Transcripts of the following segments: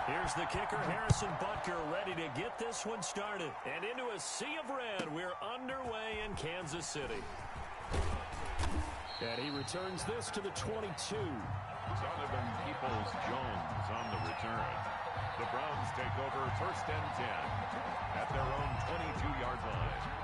Here's the kicker, Harrison Butker, ready to get this one started. And into a sea of red, we're underway in Kansas City. And he returns this to the 22. Donovan Peoples-Jones on the return. The Browns take over 1st and 10 at their own 22-yard line.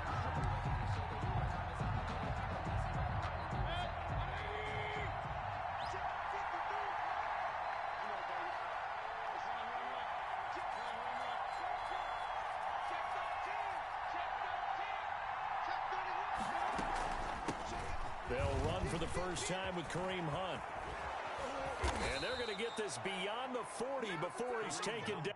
They'll run for the first time with Kareem Hunt. And they're going to get this beyond the 40 before he's taken down.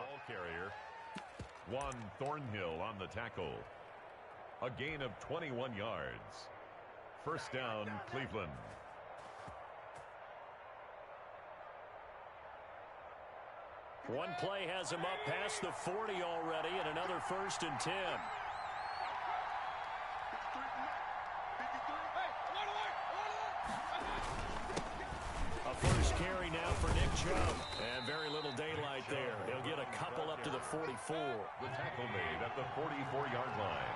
Ball carrier. Juan Thornhill on the tackle. A gain of 21 yards. First down, Cleveland. One play has him up past the 40 already, and another 1st and 10. A first carry now for Nick Chubb. And very little daylight there. He'll get a couple up to the 44. The tackle made at the 44-yard line.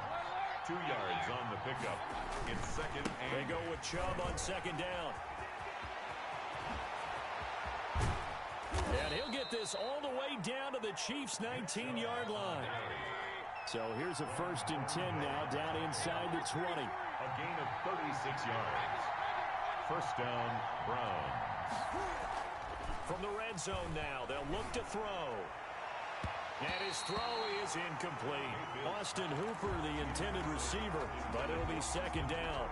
2 yards on the pickup. It's 2nd and... They go with Chubb on 2nd down. And he'll get this all the way down to the Chiefs' 19-yard line. So here's a 1st and 10 now, down inside the 20. A gain of 36 yards. First down, Browns. From the red zone now, they'll look to throw. And his throw is incomplete. Austin Hooper, the intended receiver, but it'll be 2nd down.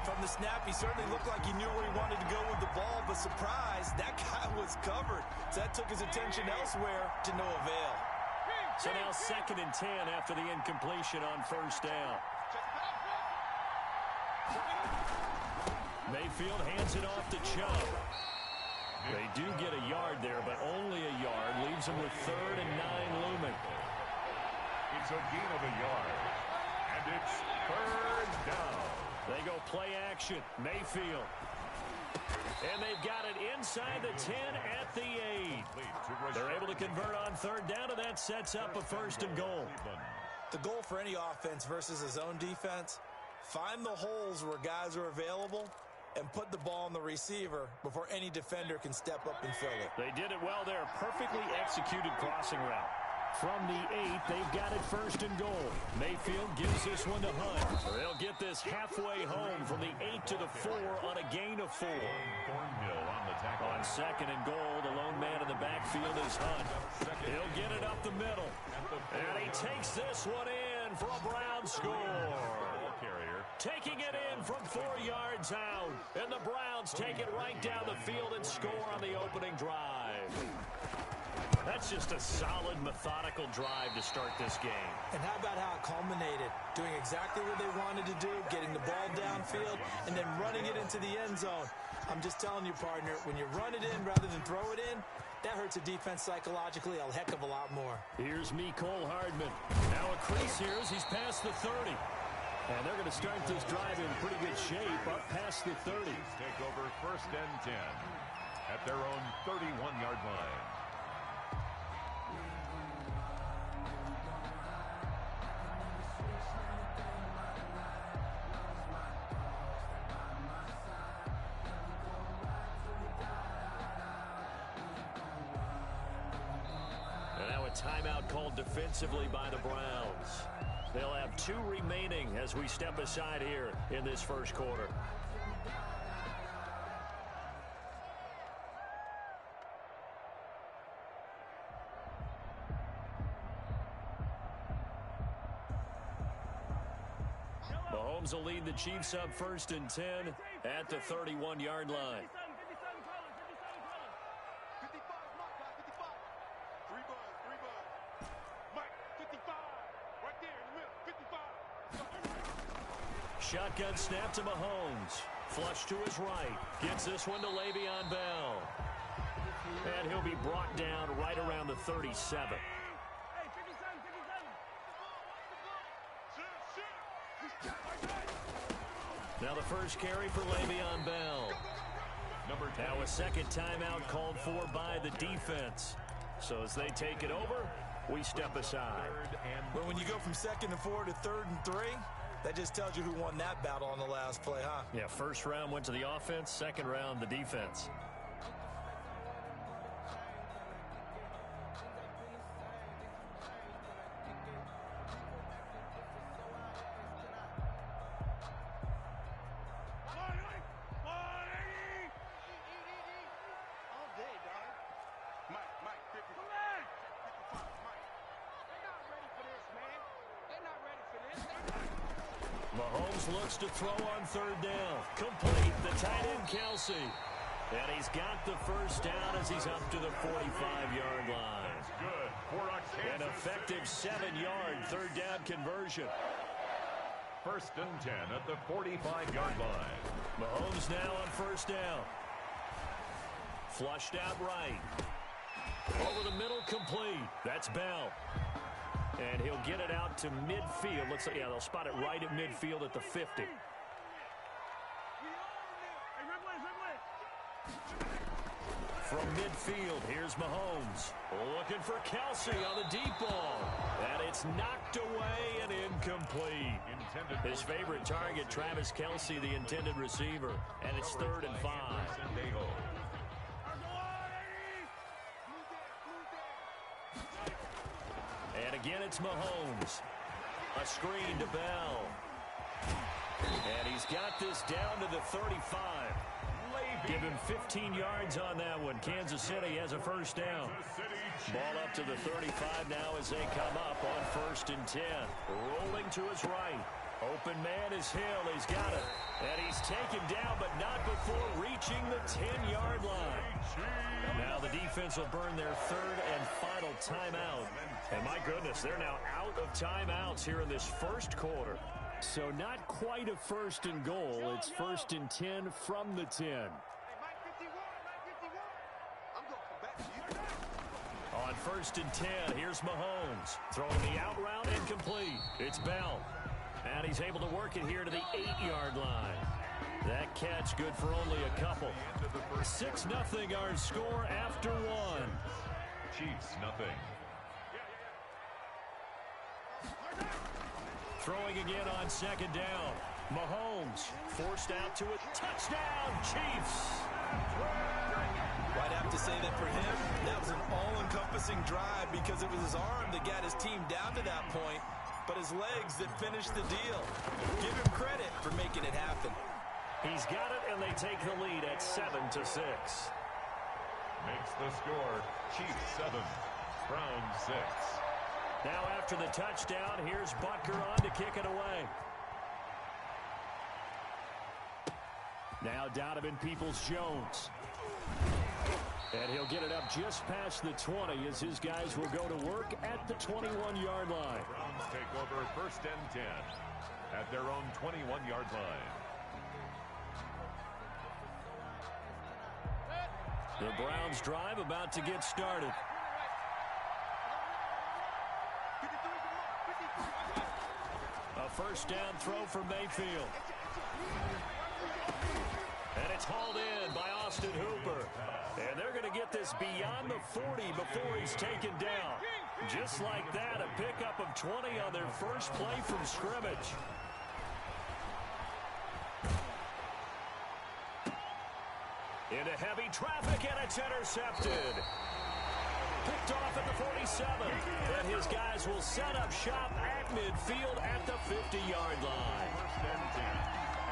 From the snap, he certainly looked like he knew where he wanted to go with the ball, but surprise, that guy was covered. So that took his attention elsewhere to no avail. So now 2nd and 10 after the incompletion on 1st down. Mayfield hands it off to Chubb. They do get a yard there, but only a yard. Leaves them with 3rd and 9 looming. It's a gain of a yard. And it's 3rd down. They go play action. Mayfield. And they've got it inside the 10 at the 8. They're able to convert on 3rd down, and that sets up a 1st and goal. The goal for any offense versus a zone defense, find the holes where guys are available and put the ball on the receiver before any defender can step up and fill it. They did it well there. Perfectly executed crossing route. From the 8, they've got it 1st and goal. Mayfield gives this one to Hunt. They'll get this halfway home from the 8 to the 4 on a gain of 4. Thornhill on the tackle. On 2nd and goal, the lone man in the backfield is Hunt. He'll get it up the middle. And he takes this one in for a Browns score. Taking it in from 4 yards out. And the Browns take it right down the field and score on the opening drive. That's just a solid, methodical drive to start this game. And how about how it culminated? Doing exactly what they wanted to do, getting the ball downfield, and then running it into the end zone. I'm just telling you, partner, when you run it in rather than throw it in, that hurts a defense psychologically a heck of a lot more. Here's Mecole Hardman. Now a crease here as he's past the 30. And they're going to start this drive in pretty good shape up past the 30. Take over 1st and 10 at their own 31-yard line. And now a timeout called defensively by the Browns. They'll have 2 remaining as we step aside here in this 1st quarter. Mahomes will lead the Chiefs up 1st and 10 at the 31-yard line. Shotgun snap to Mahomes. Flush to his right. Gets this one to Le'Veon Bell. And he'll be brought down right around the 37. Now the first carry for Le'Veon Bell. Now a second timeout called for by the defense. So as they take it over, we step aside. Well, when you go from 2nd and 4 to 3rd and 3, that just tells you who won that battle on the last play, huh? Yeah, first round went to the offense, second round the defense. Mahomes looks to throw on 3rd down. Complete. The tight end, Kelce. And he's got the first down as he's up to the 45-yard line. That's good for a An effective 7-yard 3rd down conversion. 1st and 10 at the 45-yard line. Mahomes now on 1st down. Flushed out right. Over the middle, complete. That's Bell. And he'll get it out to midfield. Looks like, yeah, they'll spot it right at midfield at the 50. From midfield, here's Mahomes. Looking for Kelce on the deep ball. And it's knocked away and incomplete. His favorite target, Travis Kelce, the intended receiver. And it's 3rd and 5. And again, it's Mahomes. A screen to Bell. And he's got this down to the 35. Give him 15 yards on that one. Kansas City has a first down. Ball up to the 35 now as they come up on 1st and 10. Rolling to his right. Open man is Hill. He's got it. And he's taken down, but not before reaching the 10-yard line. Now the defense will burn their 3rd and final timeout. And my goodness, they're now out of timeouts here in this first quarter. So not quite a 1st and goal. It's 1st and 10 from the 10. On 1st and 10, here's Mahomes. Throwing the out route incomplete. It's Bell. And he's able to work it here to the 8-yard line. That catch good for only a couple. 6-0 our score after 1. Chiefs, nothing. Throwing again on 2nd down. Mahomes forced out to a touchdown, Chiefs. I'd have to say that for him, that was an all-encompassing drive because it was his arm that got his team down to that point, but his legs that finished the deal. Give him credit for making it happen. He's got it, and they take the lead at 7-6. Makes the score Chiefs 7, Browns 6. Now after the touchdown, here's Butker on to kick it away. Now Donovan Peoples-Jones. And he'll get it up just past the 20 as his guys will go to work at the 21-yard line. Browns take over 1st and 10 at their own 21-yard line. The Browns drive about to get started. A first down throw for Mayfield. And it's hauled in by Austin Hooper. And they're going to get this beyond the 40 before he's taken down. Just like that, a pickup of 20 on their first play from scrimmage. Into heavy traffic, and it's intercepted. Picked off at the 47. And his guys will set up shop at midfield at the 50-yard line.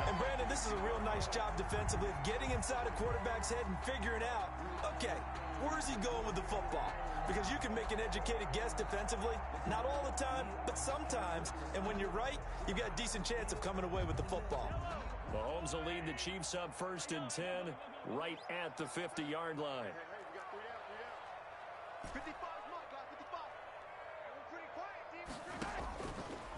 And Brandon, this is a real nice job defensively of getting inside a quarterback's head and figuring out, okay, where's he going with the football? Because you can make an educated guess defensively, not all the time, but sometimes. And when you're right, you've got a decent chance of coming away with the football. Mahomes will lead the Chiefs up 1st and 10, right at the 50-yard line.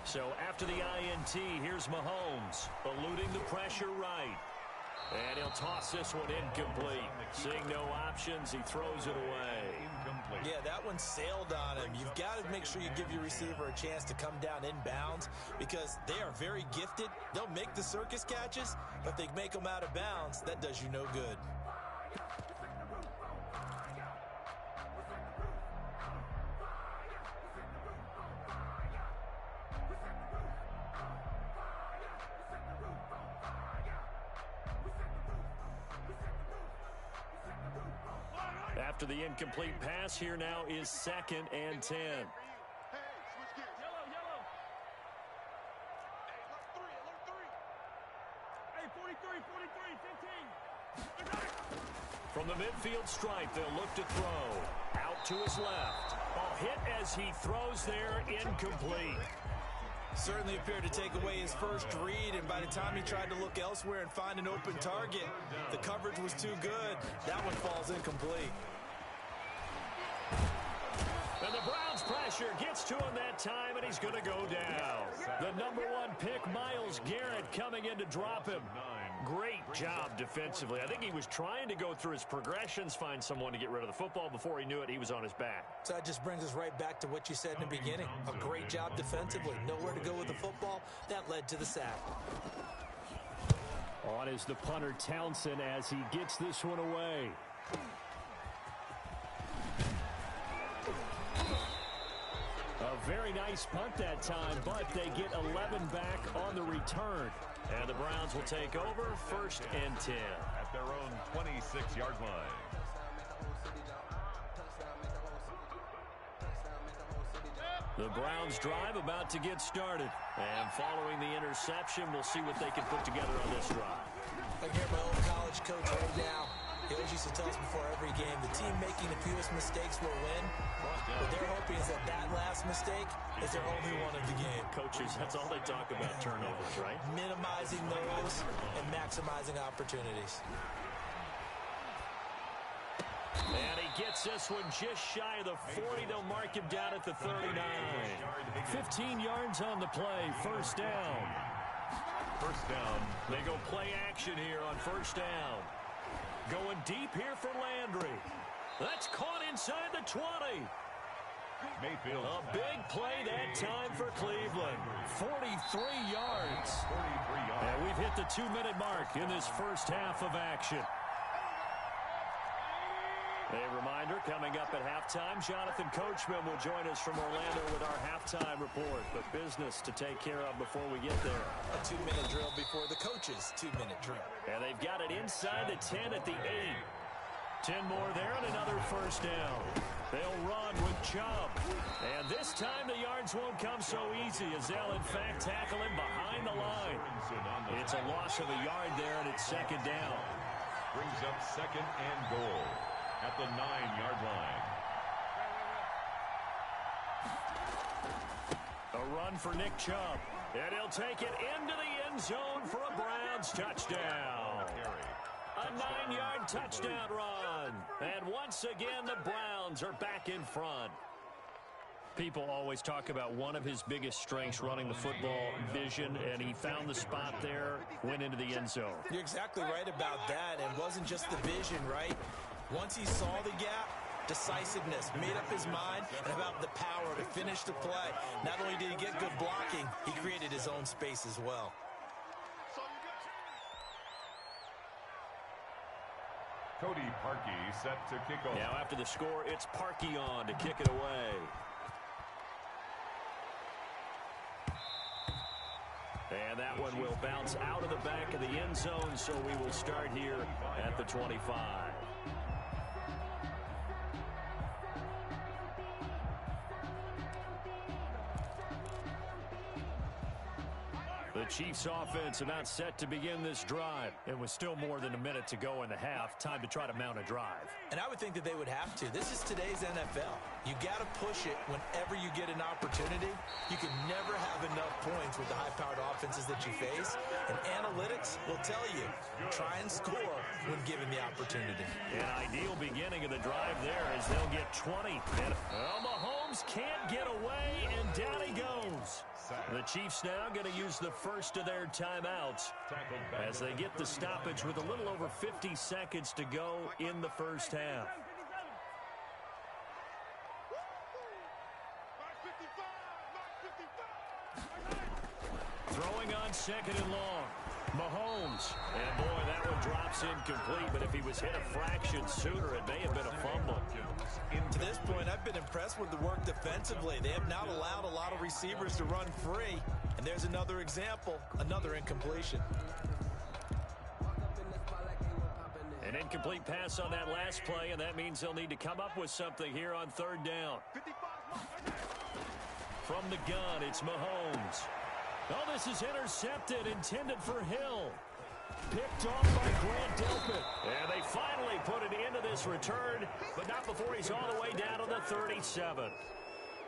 So after the INT, here's Mahomes, eluding the pressure right. And he'll toss this one incomplete. Seeing no options, he throws it away. Yeah, that one sailed on him. You've got to make sure you give your receiver a chance to come down inbounds because they are very gifted. They'll make the circus catches, but if they make them out of bounds, that does you no good. After the incomplete pass, here now is 2nd and 10. From the midfield stripe, they'll look to throw. Out to his left. A hit as he throws there, incomplete. Certainly appeared to take away his first read, and by the time he tried to look elsewhere and find an open target, the coverage was too good. That one falls incomplete. And the Browns pressure gets to him that time, and he's going to go down. The #1 pick, Myles Garrett, coming in to drop him. Great job defensively. I think he was trying to go through his progressions, find someone to get rid of the football. Before he knew it, he was on his back. So that just brings us right back to what you said in the beginning. A great job defensively. Nowhere to go with the football. That led to the sack. On is the punter, Townsend, as he gets this one away. A very nice punt that time, but they get 11 back on the return. And the Browns will take over 1st and 10. At their own 26-yard line. The Browns drive about to get started. And following the interception, we'll see what they can put together on this drive. I can hear my old college coach right now. He always used to tell us before every game, the team making the fewest mistakes will win. What they're hoping is that that last mistake is their only one of the game. Coaches, that's all they talk about, turnovers, right? Minimizing those and maximizing opportunities. And he gets this one just shy of the 40. They'll mark him down at the 39. 15 yards on the play, 1st down. 1st down. They go play action here on 1st down. Going deep here for Landry. That's caught inside the 20. Mayfield. A big play that time for Cleveland. 43 yards. 43 yards. And we've hit the 2-minute mark in this first half of action. A reminder, coming up at halftime, Jonathan Coachman will join us from Orlando with our halftime report. But business to take care of before we get there. A 2-minute drill before the coach's 2-minute drill. And they've got it inside the 10 at the 8. 10 more there and another 1st down. They'll run with Chubb. And this time the yards won't come so easy as they'll in fact tackle him behind the line. It's a loss of a yard there and it's 2nd down. Brings up 2nd and goal at the 9-yard line. A run for Nick Chubb. And he'll take it into the end zone for a Browns touchdown. A 9-yard touchdown run. And once again, the Browns are back in front. People always talk about one of his biggest strengths, running the football, vision, and he found the spot there, went into the end zone. You're exactly right about that. And it wasn't just the vision, right? Once he saw the gap, decisiveness, made up his mind, and about the power to finish the play. Not only did he get good blocking, he created his own space as well. Cody Parkey set to kick off. Now after the score, it's Parkey on to kick it away. And that one will bounce out of the back of the end zone, so we will start here at the 25. The Chiefs offense about set to begin this drive. It was still more than a minute to go in the half. Time to try to mount a drive. And I would think that they would have to. This is today's NFL. You got to push it whenever you get an opportunity. You can never have enough points with the high-powered offenses that you face. And analytics will tell you, try and score when given the opportunity. An ideal beginning of the drive there as they'll get 20. And Mahomes can't get away, and down he goes. The Chiefs now going to use the first of their timeouts as they get the stoppage with a little over 50 seconds to go in the first half. Throwing on second and long. Mahomes. And boy, that one drops incomplete, but if he was hit a fraction sooner, it may have been a fumble. To this point, I've been impressed with the work defensively. They have not allowed a lot of receivers to run free. And there's another example, another incompletion. An incomplete pass on that last play, and that means they'll need to come up with something here on third down. From the gun, it's Mahomes. Oh, this is intercepted, intended for Hill. Picked off by Grant Delpit. And they finally put it into this return, but not before he's all the way down to the 37.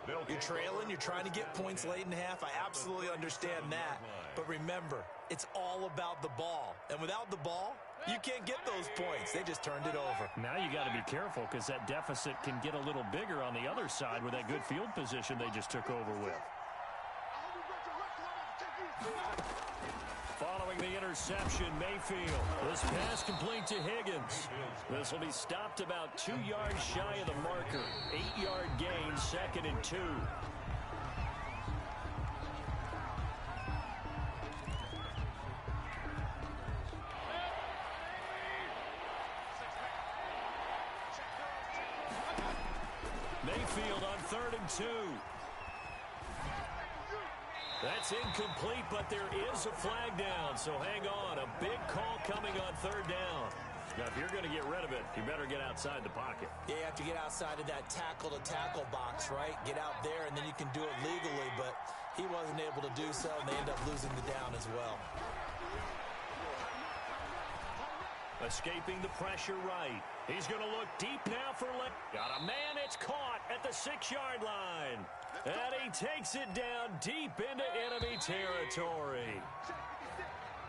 You're trailing, you're trying to get points late in half. I absolutely understand that. But remember, it's all about the ball. And without the ball, you can't get those points. They just turned it over. Now you got to be careful because that deficit can get a little bigger on the other side with that good field position they just took over with. Following the interception, Mayfield. This pass complete to Higgins. This will be stopped about 2 yards shy of the marker. 8-yard gain, 2nd and 2. Mayfield on 3rd and 2. That's incomplete, but there is a flag down, so hang on. A big call coming on 3rd down. Now, if you're going to get rid of it, you better get outside the pocket. Yeah, you have to get outside of that tackle-to-tackle box, right? Get out there, and then you can do it legally, but he wasn't able to do so, and they end up losing the down as well. Escaping the pressure right. He's going to look deep now for left. Got a man, it's caught at the 6-yard line. And he takes it down deep into enemy territory.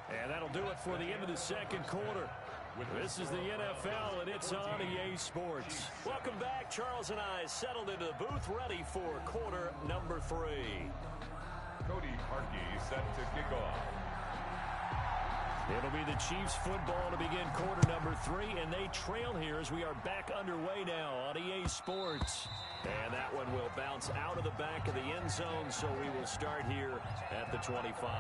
And that'll do it for the end of the second quarter. This is the NFL, and it's on EA Sports. Welcome back. Charles and I settled into the booth, ready for quarter number 3. Cody Parkey set to kick off. It'll be the Chiefs football to begin quarter number 3, and they trail here as we are back underway now on EA Sports. And that one will bounce out of the back of the end zone, so we will start here at the 25.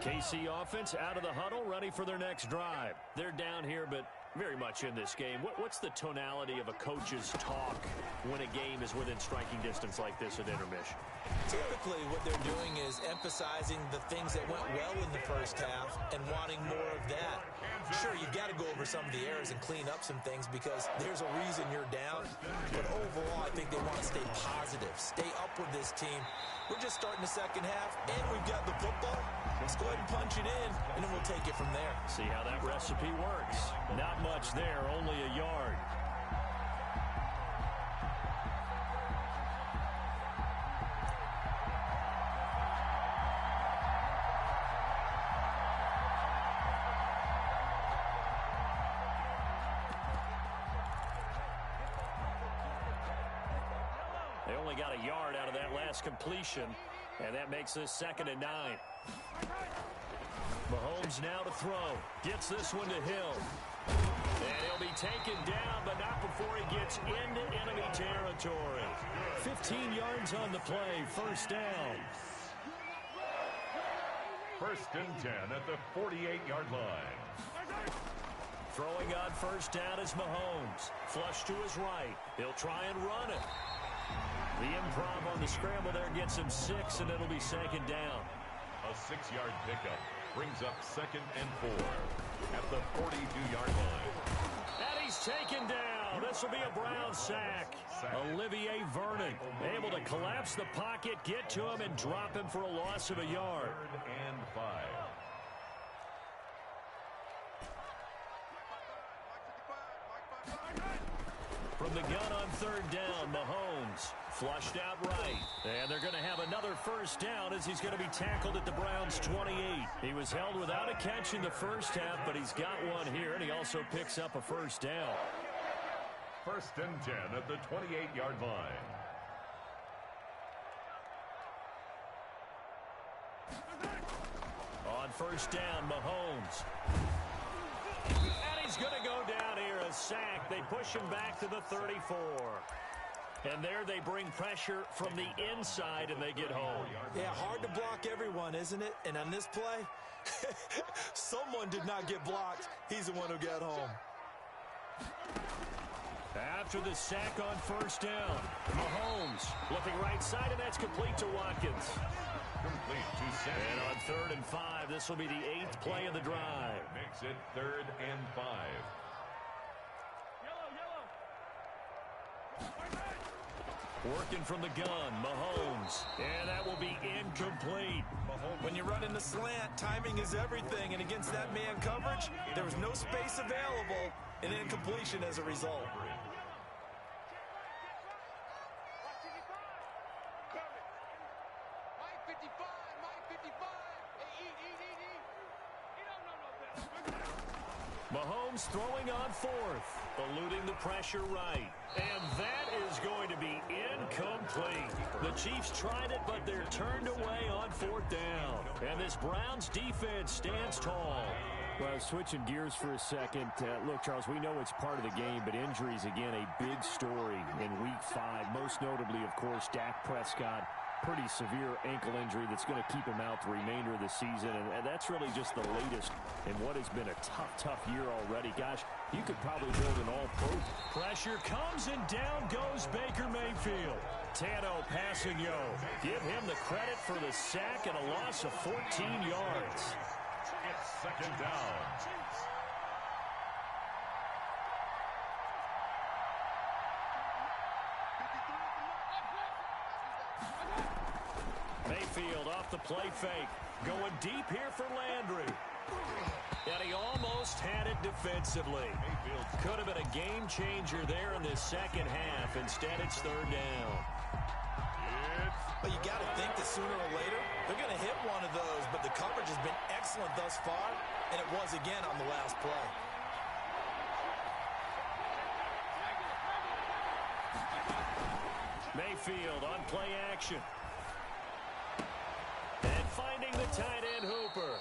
KC offense out of the huddle, ready for their next drive. They're down here, but very much in this game. What's the tonality of a coach's talk when a game is within striking distance like this at intermission? Typically, what they're doing is emphasizing the things that went well in the first half and wanting more of that. Sure, you've got to go over some of the errors and clean up some things because there's a reason you're down. But overall, I think they want to stay positive, stay up with this team. We're just starting the second half, and we've got the football. Let's go ahead and punch it in, and then we'll take it from there. See how that recipe works. Not much there, only a yard. They only got a yard out of that last completion, and that makes this 2nd and 9. Mahomes now to throw. Gets this one to Hill. And he'll be taken down, but not before he gets into enemy territory. 15 yards on the play, 1st down. 1st and 10 at the 48-yard line. Throwing on first down is Mahomes. Flush to his right. He'll try and run it. The improv on the scramble there gets him 6, and it'll be second down. A 6-yard pickup brings up 2nd and 4 at the 42-yard line. And he's taken down. This will be a Brown sack. Olivier Vernon able to collapse the pocket, get to him, and drop him for a loss of a yard. 3rd and 5. From the gun on 3rd down, Mahomes flushed out right. And they're going to have another first down as he's going to be tackled at the Browns' 28. He was held without a catch in the first half, but he's got one here, and he also picks up a first down. 1st and 10 at the 28-yard line. On first down, Mahomes. And he's going to go down here, a sack. They push him back to the 34. And there they bring pressure from the inside, and they get home. Yeah, hard to block everyone, isn't it? And on this play, someone did not get blocked. He's the one who got home. After the sack on first down, Mahomes looking right side, and that's complete to Watkins. Complete to Sammy. And on 3rd and 5, this will be the 8th play of the drive. Makes it 3rd and 5. Working from the gun, Mahomes. And that will be incomplete. When you run in the slant, timing is everything. And against that man coverage, there was no space available, and incompletion as a result. Mahomes throwing on 4th, eluding the pressure right. And that is going to be incomplete. The Chiefs tried it, but they're turned away on 4th down. And this Browns defense stands tall. Well, switching gears for a second. Look, Charles, we know it's part of the game, but injuries, again, a big story in Week 5. Most notably, of course, Dak Prescott. Pretty severe ankle injury that's going to keep him out the remainder of the season, and that's really just the latest in what has been a tough year already. Gosh, you could probably build an all-pro. Pressure comes, and down goes Baker Mayfield. Tano passing yo. Give him the credit for the sack and a loss of 14 yards. It's 2nd down. Mayfield off the play fake. Going deep here for Landry. And he almost had it defensively. Could have been a game changer there in this second half. Instead, it's 3rd down. But you got to think that sooner or later, they're going to hit one of those. But the coverage has been excellent thus far, and it was again on the last play. Mayfield on play action. And finding the tight end Hooper.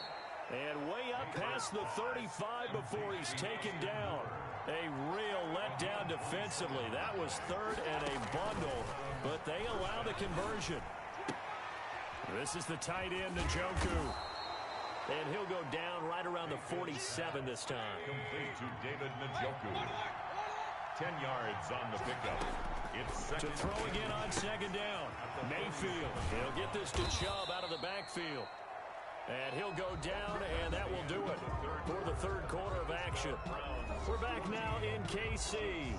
And way up past the 35 before he's taken down. A real letdown defensively. That was 3rd and a bundle, but they allow the conversion. This is the tight end, Njoku. And he'll go down right around the 47 this time. Complete to David Njoku. 10 yards on the pickup. It's To 2nd. throw again on 2nd down. Mayfield. He'll get this to Chubb out of the backfield. And he'll go down, and that will do it for the 3rd quarter of action. We're back now in KC.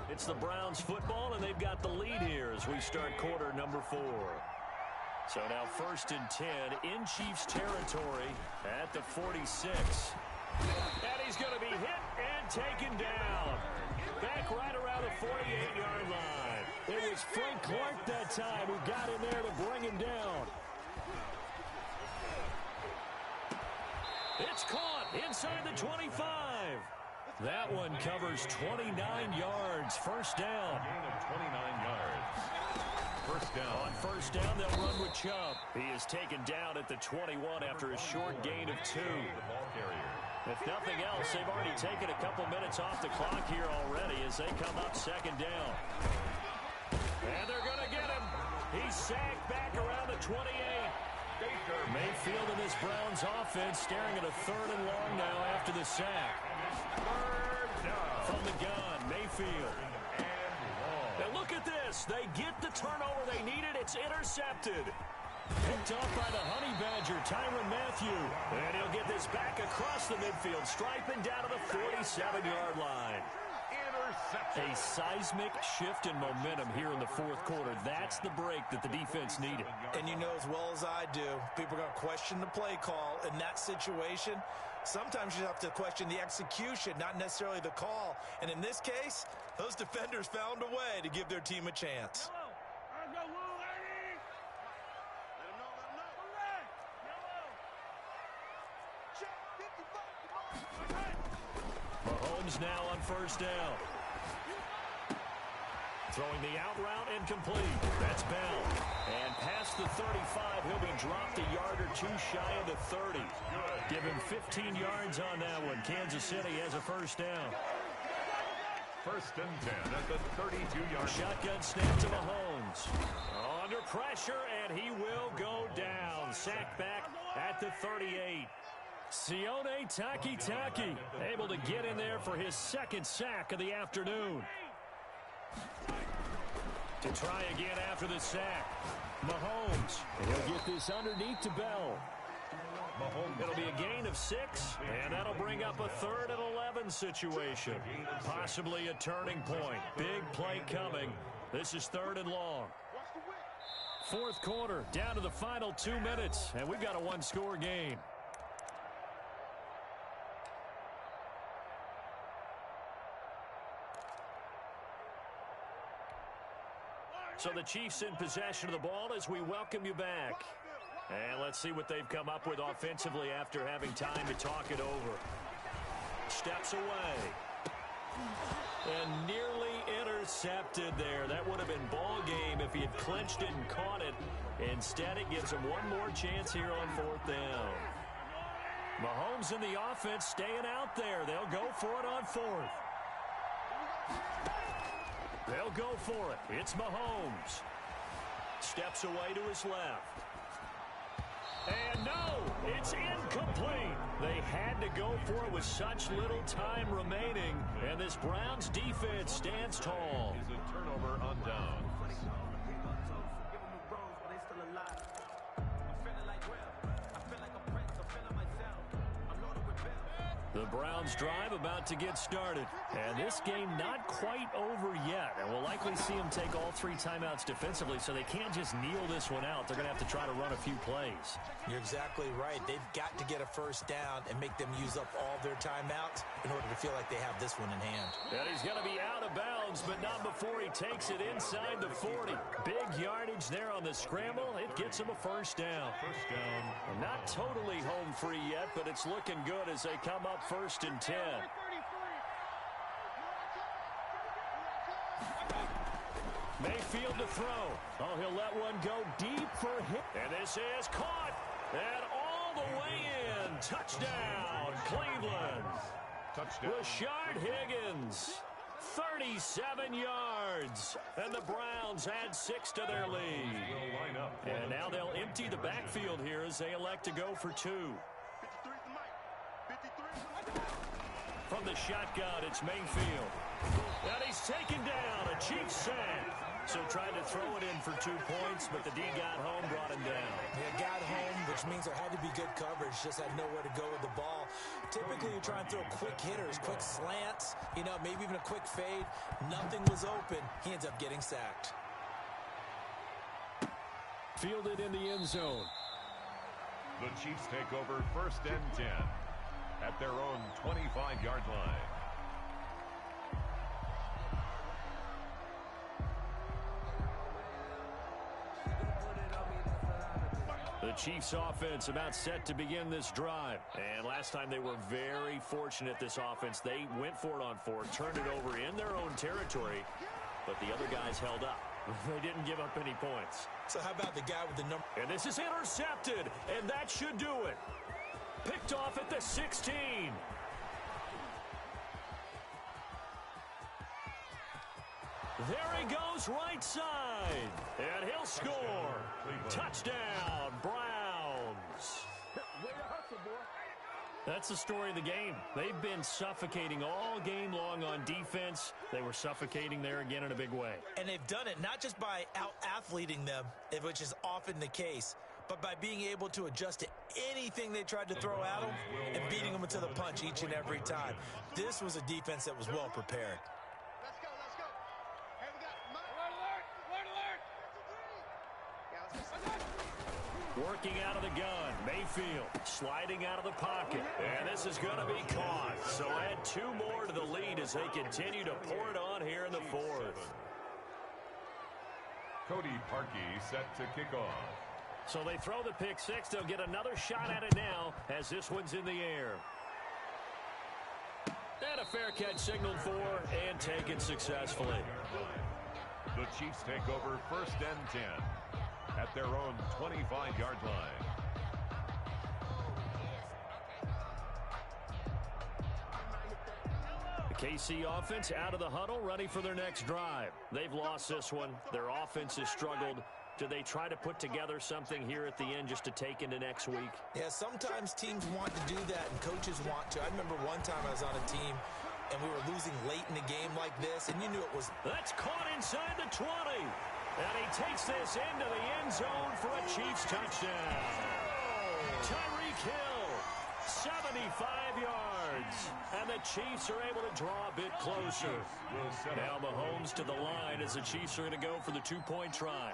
It's the Browns football, and they've got the lead here as we start quarter number 4. So now 1st and 10 in Chiefs territory at the 46. And he's going to be hit and taken down. Back right around the 48-yard line. It was Frank Clark that time who got in there to bring him down. It's caught inside the 25. That one covers 29 yards. First down. Gain of 29 yards. First down. On first down, they'll run with Chubb. He is taken down at the 21 after a short gain of 2. The ball carrier. If nothing else, they've already taken a couple minutes off the clock here already as they come up 2nd down. And they're going to get him. He's sacked back around the 28. Mayfield and this Browns offense staring at a 3rd and long now after the sack. From the gun, Mayfield. And look at this. They get the turnover they needed. It's intercepted. Picked off by the Honey Badger, Tyrann Mathieu. And he'll get this back across the midfield stripe and down to the 47-yard line. A seismic shift in momentum here in the 4th quarter. That's the break that the defense needed. And you know as well as I do, people are going to question the play call in that situation. Sometimes you have to question the execution, not necessarily the call. And in this case, those defenders found a way to give their team a chance. Mahomes now on 1st down. Throwing the out route incomplete. That's Bell. And past the 35, he'll be dropped a yard or 2 shy of the 30. Give him 15 yards on that one. Kansas City has a 1st down. 1st and 10 at the 32-yard. Shotgun snap to Mahomes. Under pressure, and he will go down. Sacked back at the 38. Sione Takitaki able to get in there for his 2nd sack of the afternoon. To try again after the sack. Mahomes. And he'll get this underneath to Bell. It'll be a gain of 6, and that'll bring up a 3rd and 11 situation. Possibly a turning point. Big play coming. This is 3rd and long. 4th quarter, down to the final 2 minutes, and we've got a 1-score game. So the Chiefs in possession of the ball as we welcome you back. And let's see what they've come up with offensively after having time to talk it over. Steps away. And nearly intercepted there. That would have been ball game if he had clinched it and caught it. Instead, it gives him one more chance here on 4th down. Mahomes and the offense staying out there. They'll go for it on 4th. They'll go for it. It's Mahomes. Steps away to his left. And no, it's incomplete. They had to go for it with such little time remaining. And this Browns defense stands tall. Is a turnover on downs. The Browns drive about to get started. And this game not quite over yet. And we'll likely see them take all 3 timeouts defensively, so they can't just kneel this one out. They're going to have to try to run a few plays. You're exactly right. They've got to get a 1st down and make them use up all their timeouts in order to feel like they have this one in hand. And he's going to be out of bounds, but not before he takes it inside the 40. Big yardage there on the scramble. It gets him a 1st down. 1st down. Not totally home free yet, but it's looking good as they come up 1st and 10. Mayfield to throw. Oh, he'll let one go deep for a hit. And this is caught. And all the way in. Touchdown, Cleveland. Touchdown. Rashard Higgins. 37 yards. And the Browns add 6 to their lead. And now they'll empty the backfield here as they elect to go for 2. From the shotgun, it's Mayfield. And he's taken down. A Chiefs sack. So tried to throw it in for 2 points, but the D got home, brought him down. They got home, which means there had to be good coverage. Just had nowhere to go with the ball. Typically, you try and throw quick hitters, quick slants, maybe even a quick fade. Nothing was open. He ends up getting sacked. Fielded in the end zone. The Chiefs take over 1st and 10 at their own 25-yard line. The Chiefs offense about set to begin this drive. And last time they were very fortunate, this offense. They went for it on 4th, turned it over in their own territory, but the other guys held up. They didn't give up any points. So how about the guy with the number? And this is intercepted, and that should do it. Picked off at the 16. There he goes right side. And he'll score. Touchdown, Browns. That's the story of the game. They've been suffocating all game long on defense. They were suffocating there again in a big way. And they've done it not just by out-athleting them, which is often the case, but by being able to adjust to anything they tried to throw at them and beating them to the punch each and every time. This was a defense that was well prepared. Let's go. Hey, we got alert. Working out of the gun, Mayfield sliding out of the pocket. And this is going to be caught. So add 2 more to the lead as they continue to pour it on here in the 4th. Cody Parkey set to kick off. So they throw the pick 6. They'll get another shot at it now as this one's in the air. And a fair catch signaled for and taken successfully. The Chiefs take over 1st and 10 at their own 25-yard line. The KC offense out of the huddle, ready for their next drive. They've lost this one. Their offense has struggled. Do they try to put together something here at the end just to take into next week? Yeah, sometimes teams want to do that and coaches want to. I remember one time I was on a team and we were losing late in the game like this, and you knew it was... That's caught inside the 20. And he takes this into the end zone for a Chiefs touchdown. Tyreek Hill, 75 yards. And the Chiefs are able to draw a bit closer. Now Mahomes to the line as the Chiefs are going to go for the 2-point try.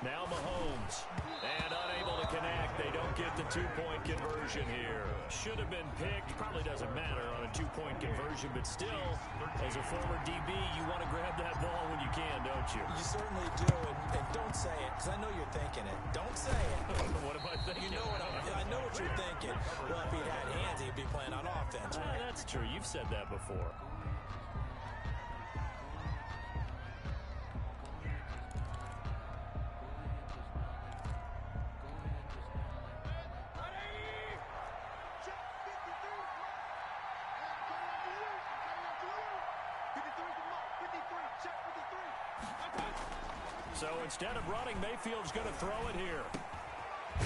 Now Mahomes, and unable to connect. They don't get the 2-point conversion here. Should have been picked. Probably doesn't matter on a 2-point conversion, but still, as a former DB, you want to grab that ball when you can, don't you? You certainly do, and don't say it, because I know you're thinking it. Don't say it. What am I thinking? You know I know what you're thinking. Well, if he'd had hands, he'd be playing on offense. That's true. You've said that before. So instead of running, Mayfield's going to throw it here.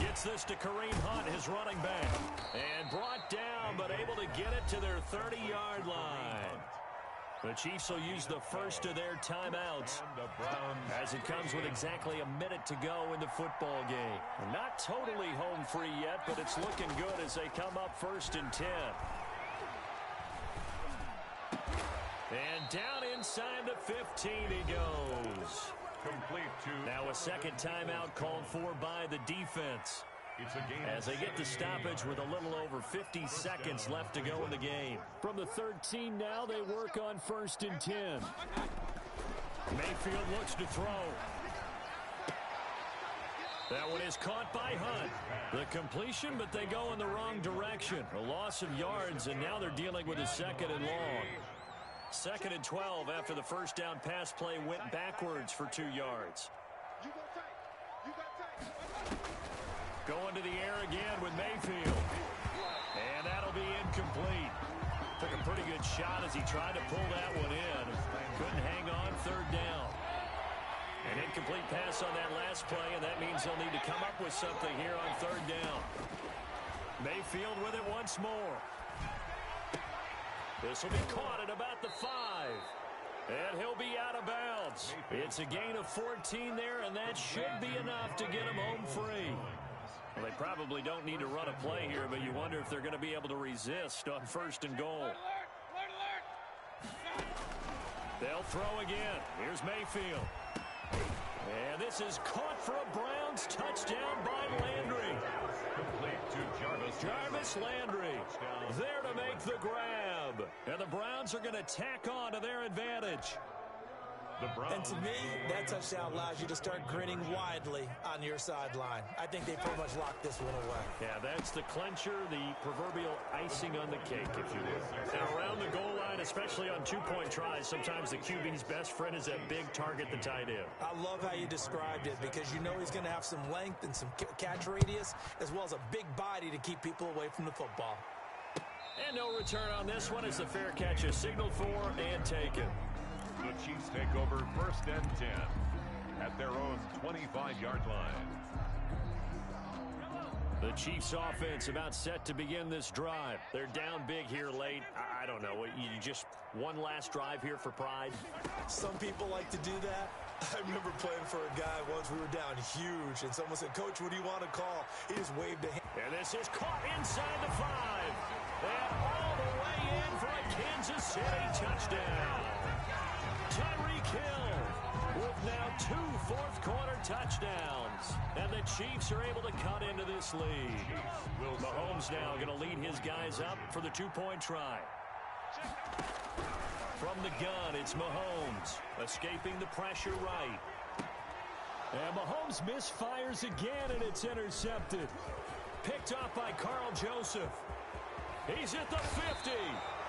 Gets this to Kareem Hunt, his running back. And brought down, but able to get it to their 30-yard line. The Chiefs will use the first of their timeouts as it comes with exactly a minute to go in the football game. Not totally home free yet, but it's looking good as they come up 1st and 10. And down inside the 15 he goes. Complete to... Now a second timeout called for by the defense. It's a game as they get the stoppage with a little over 50 seconds left to go in the game. From the 13 now, they work on 1st and 10. Mayfield looks to throw. That one is caught by Hunt. The completion, but they go in the wrong direction. A loss of yards, and now they're dealing with a 2nd and long. 2nd and 12 after the first down pass play went backwards for 2 yards. Going to the air again with Mayfield. And that'll be incomplete. Took a pretty good shot as he tried to pull that one in. Couldn't hang on 3rd down. An incomplete pass on that last play, and that means they'll need to come up with something here on 3rd down. Mayfield with it once more. This will be caught at about the 5. And he'll be out of bounds. It's a gain of 14 there, and that should be enough to get him home free. Well, they probably don't need to run a play here, but you wonder if they're going to be able to resist on 1st and goal. They'll throw again. Here's Mayfield. And this is caught for a Browns touchdown by Landry. complete to Jarvis Landry there to make the grab. And the Browns are going to tack on to their advantage. And to me, that touchdown allows you to start grinning widely on your sideline. I think they pretty much locked this one away. Yeah, that's the clincher, the proverbial icing on the cake, if you will. And around the goal line, especially on two-point tries, sometimes the QB's best friend is that big target, the tight end. I love how you described it because you know he's going to have some length and some catch radius, as well as a big body to keep people away from the football. And no return on this one as the fair catch is signaled for and taken. The Chiefs take over 1st and 10 at their own 25-yard line. The Chiefs offense about set to begin this drive. They're down big here late. I don't know. You just one last drive here for pride? Some people like to do that. I remember playing for a guy once. We were down huge, and someone said, "Coach, what do you want to call?" He just waved a hand. And this is caught inside the 5. And all the way in for a Kansas City touchdown. Tyreek Hill with now 2 fourth-quarter touchdowns. And the Chiefs are able to cut into this lead. Mahomes now going to lead his guys up for the 2-point try. From the gun, it's Mahomes, escaping the pressure right. And Mahomes misfires again, and it's intercepted. Picked off by Carl Joseph. He's at the 50.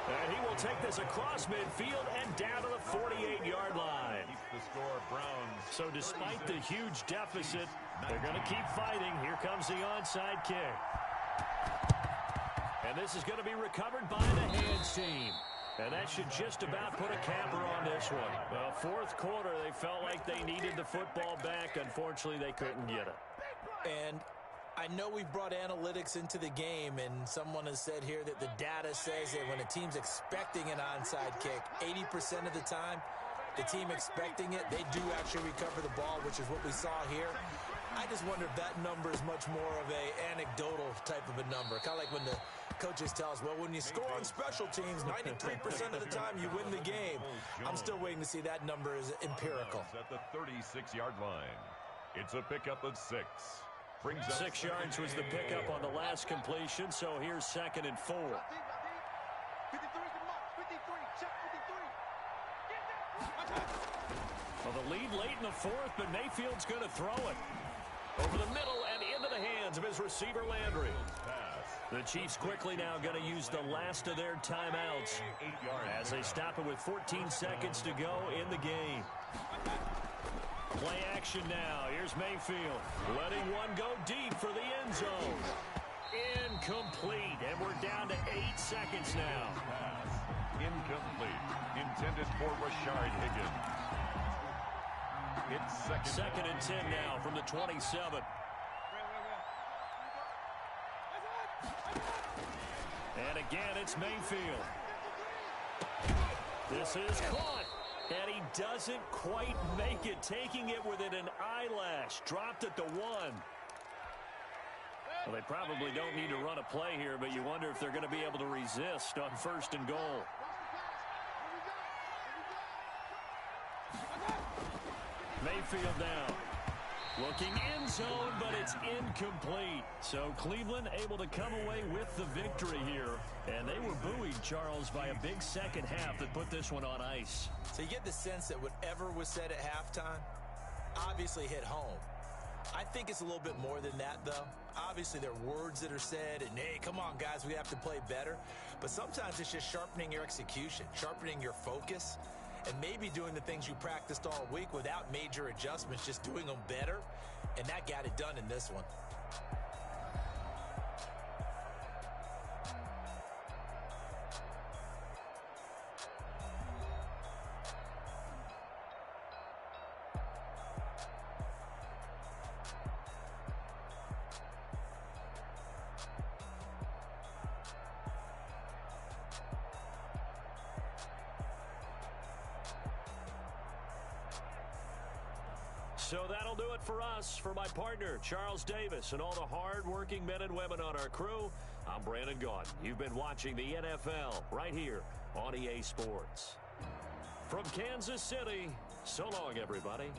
And he will take this across midfield and down to the 48-yard line. Keep the score, Browns. So despite the huge deficit, they're going to keep fighting. Here comes the onside kick. And this is going to be recovered by the hands team. And that should just about put a capper on this one. Well, fourth quarter, they felt like they needed the football back. Unfortunately, they couldn't get it. And I know we've brought analytics into the game, and someone has said here that the data says that when a team's expecting an onside kick, 80% of the time, the team expecting it, they do actually recover the ball, which is what we saw here. I just wonder if that number is much more of a anecdotal type of a number. Kind of like when the coaches tell us, well, when you score on special teams, 93% of the time you win the game. I'm still waiting to see that number is empirical. At the 36-yard line. It's a pickup of 6. Brings up 6 yards was the pickup on the last completion, so here's 2nd and 4. 53 is the mark. 53. Check 53. Well, the lead late in the 4th, but Mayfield's going to throw it. Over the middle and into the hands of his receiver, Landry. The Chiefs quickly now going to use the last of their timeouts as they stop it with 14 seconds to go in the game. Play action now. Here's Mayfield letting one go deep for the end zone. Incomplete, and we're down to 8 seconds now. Pass. Incomplete. Intended for Rashard Higgins. It's second and 10 now from the 27. And again, it's Mayfield. This is caught. And he doesn't quite make it, taking it within an eyelash. Dropped at the 1. Well, they probably don't need to run a play here, but you wonder if they're going to be able to resist on 1st and goal. Mayfield down. Looking end zone, but it's incomplete. So Cleveland able to come away with the victory here. And they were buoyed, Charles, by a big second half that put this one on ice. So you get the sense that whatever was said at halftime obviously hit home. I think it's a little bit more than that, though. Obviously, there are words that are said, and, hey, come on, guys, we have to play better. But sometimes it's just sharpening your execution, sharpening your focus, and maybe doing the things you practiced all week without major adjustments, just doing them better. And that got it done in this one. So that'll do it for us. For my partner, Charles Davis, and all the hard-working men and women on our crew, I'm Brandon Gaudin. You've been watching the NFL right here on EA Sports. From Kansas City, so long, everybody.